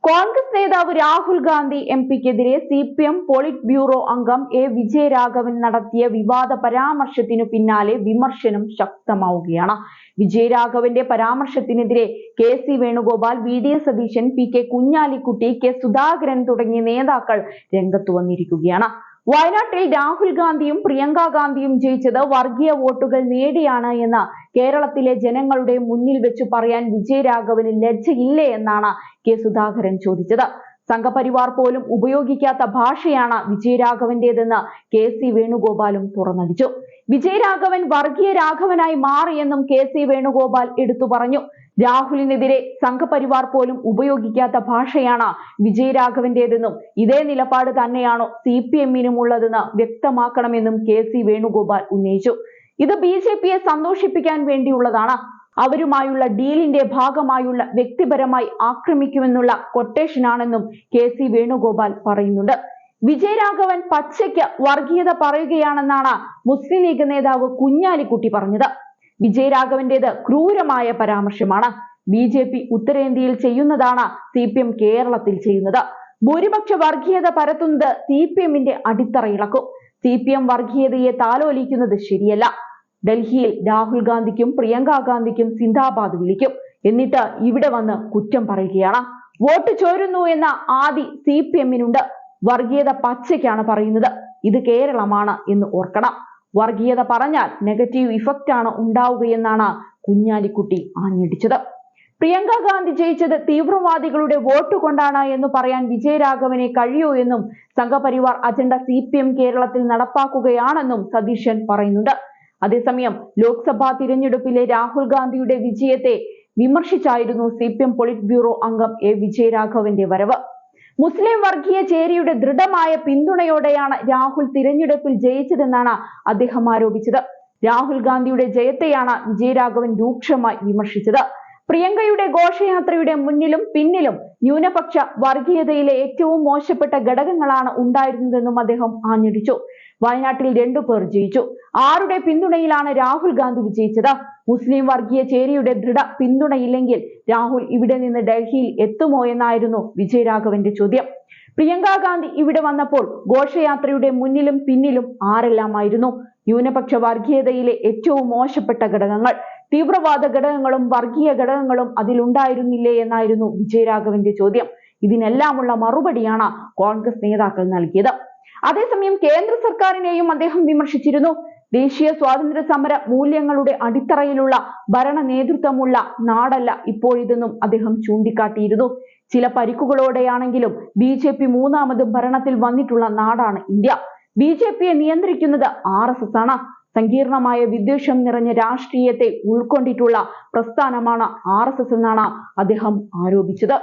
കോൺഗ്രസ് നേതാവ് രാഹുൽ ഗാന്ധി എംപിക്കെതിരെ CPM politburo അംഗം എ വിജയരാഘവൻ നടത്തിയ വിവാദ പരാമർശത്തിനു പിന്നാലെ വിമർശനം ശക്തമാവുകയാണ്. വിജയരാഘവന്റെ പരാമർശത്തിനെതിരെ KC Venugopal, VD Satheesan, PK Kunhalikutty, K Sudhakaran തുടങ്ങിയ നേതാക്കൾ രംഗത്തു വന്നിരിക്കുകയാണ്. വയനാട്ടിൽ രാഹുൽ ഗാന്ധിയും പ്രിയങ്ക ഗാന്ധിയും ജയിച്ചത് വർഗീയ വോട്ടുകൾ നേടിയാണ് എന്ന് കേരളത്തിലെ ജനങ്ങളുടെ മുന്നിൽ വെച്ച് പറയാൻ വിജയരാഘവന് ലജ്ജയില്ലേ എന്നാണ് K സുധാകരൻ ചോദിച്ചത്. സംഘപരിവാർ പോലും ഉപയോഗിക്കാത്ത ഭാഷയാണ് വിജയരാഘവന്റേതെന്ന് KC വേണുഗോപാലും തുറന്നടിച്ചു. വിജയരാഘവൻ വർഗീയ രാഘവനായി മാറിയെന്നും KC വേണുഗോപാൽ എടുത്തു പറഞ്ഞു. രാഹുലിനെതിരെ സംഘപരിവാർ പോലും ഉപയോഗിക്കാത്ത ഭാഷയാണ് വിജയരാഘവന്റേതെന്നും ഇതേ നിലപാട് തന്നെയാണോ CPM-നുമുള്ളതെന്ന് വ്യക്തമാക്കണമെന്നും KC വേണുഗോപാൽ ഉന്നയിച്ചു. ഇത് BJP-യെ സന്തോഷിപ്പിക്കാൻ വേണ്ടിയുള്ളതാണ്. അവരുമായുള്ള ഡീലിന്റെ ഭാഗമായുള്ള വ്യക്തിപരമായി ആക്രമിക്കുമെന്നുള്ള കൊട്ടേഷനാണെന്നും KC വേണുഗോപാൽ പറയുന്നുണ്ട്. വിജയരാഘവൻ പച്ചയ്ക്ക് വർഗീയത പറയുകയാണെന്നാണ് മുസ്ലിം ലീഗ് നേതാവ് കുഞ്ഞാലിക്കുട്ടി പറഞ്ഞത്. വിജയരാഘവന്റേത് ക്രൂരമായ പരാമർശമാണ്. BJP ഉത്തരേന്ത്യയിൽ ചെയ്യുന്നതാണ് CPM കേരളത്തിൽ ചെയ്യുന്നത്. ഭൂരിപക്ഷ വർഗീയത പരത്തുന്നത് CPM-ന്റെ അടിത്തറയിളക്കും. CPM വർഗീയതയെ താലോലിക്കുന്നത് ശരിയല്ല. ഡൽഹിയിൽ രാഹുൽ ഗാന്ധിക്കും പ്രിയങ്ക ഗാന്ധിക്കും സിന്ദാബാദ് വിളിക്കും. എന്നിട്ട് ഇവിടെ വന്ന് കുറ്റം പറയുകയാണ്. വോട്ട് ചോരുന്നു എന്ന ആദി CPM-നുണ്ട്. വർഗീയത പച്ചയ്ക്കാണ് പറയുന്നത്. ഇത് കേരളമാണ് എന്ന് ഓർക്കണം. വർഗീയത പറഞ്ഞാൽ നെഗറ്റീവ് ഇഫക്റ്റ് ആണ് ഉണ്ടാവുകയെന്നാണ് കുഞ്ഞാലിക്കുട്ടി ആഞ്ഞടിച്ചത്. പ്രിയങ്ക ഗാന്ധി ജയിച്ചത് തീവ്രവാദികളുടെ വോട്ട് കൊണ്ടാണ് എന്ന് പറയാൻ വിജയരാഘവനെ കഴിയൂ എന്നും സംഘപരിവാർ അജണ്ട CPM കേരളത്തിൽ നടപ്പാക്കുകയാണെന്നും സതീശൻ പറയുന്നുണ്ട്. അതേസമയം ലോക്സഭാ തിരഞ്ഞെടുപ്പിലെ രാഹുൽ ഗാന്ധിയുടെ വിജയത്തെ വിമർശിച്ചായിരുന്നു CPM പോളിറ്റ് ബ്യൂറോ അംഗം എ വിജയരാഘവന്റെ വരവ്. മുസ്ലിം വർഗീയ ചേരിയുടെ ദൃഢമായ പിന്തുണയോടെയാണ് രാഹുൽ തിരഞ്ഞെടുപ്പിൽ ജയിച്ചതെന്നാണ് അദ്ദേഹം ആരോപിച്ചത്. രാഹുൽ ഗാന്ധിയുടെ ജയത്തെയാണ് വിജയരാഘവൻ രൂക്ഷമായി വിമർശിച്ചത്. പ്രിയങ്കയുടെ ഘോഷയാത്രയുടെ മുന്നിലും പിന്നിലും ന്യൂനപക്ഷ വർഗീയതയിലെ ഏറ്റവും മോശപ്പെട്ട ഘടകങ്ങളാണ് ഉണ്ടായിരുന്നതെന്നും അദ്ദേഹം ആഞ്ഞടിച്ചു. വയനാട്ടിൽ 2 പേർ ജയിച്ചു. ആരുടെ പിന്തുണയിലാണ് രാഹുൽ ഗാന്ധി വിജയിച്ചത്? മുസ്ലിം വർഗീയ ചേരിയുടെ ദൃഢ പിന്തുണയില്ലെങ്കിൽ രാഹുൽ ഇവിടെ നിന്ന് ഡൽഹിയിൽ എത്തുമോ എന്നായിരുന്നു വിജയരാഘവന്റെ ചോദ്യം. പ്രിയങ്ക ഗാന്ധി ഇവിടെ വന്നപ്പോൾ ഘോഷയാത്രയുടെ മുന്നിലും പിന്നിലും ആരെല്ലാമായിരുന്നു? ന്യൂനപക്ഷ വർഗീയതയിലെ ഏറ്റവും മോശപ്പെട്ട ഘടകങ്ങൾ, തീവ്രവാദ ഘടകങ്ങളും വർഗീയ ഘടകങ്ങളും അതിലുണ്ടായിരുന്നില്ലേ എന്നായിരുന്നു വിജയരാഘവന്റെ ചോദ്യം. ഇതിനെല്ലാമുള്ള മറുപടിയാണ് കോൺഗ്രസ് നേതാക്കൾ നൽകിയത്. അതേസമയം കേന്ദ്ര സർക്കാരിനെയും അദ്ദേഹം വിമർശിച്ചിരുന്നു. ദേശീയ സ്വാതന്ത്ര്യ സമര മൂല്യങ്ങളുടെ അടിത്തറയിലുള്ള ഭരണ നേതൃത്വമുള്ള നാടല്ല ഇപ്പോഴിതെന്നും അദ്ദേഹം ചൂണ്ടിക്കാട്ടിയിരുന്നു. ചില പരിക്കുകളോടെയാണെങ്കിലും BJP മൂന്നാമതും ഭരണത്തിൽ വന്നിട്ടുള്ള നാടാണ് ഇന്ത്യ. BJP-യെ നിയന്ത്രിക്കുന്നത് RSS ആണ്. സങ്കീർണമായ വിദ്വേഷം നിറഞ്ഞ രാഷ്ട്രീയത്തെ ഉൾക്കൊണ്ടിട്ടുള്ള പ്രസ്ഥാനമാണ് RSS എന്നാണ് അദ്ദേഹം ആരോപിച്ചത്.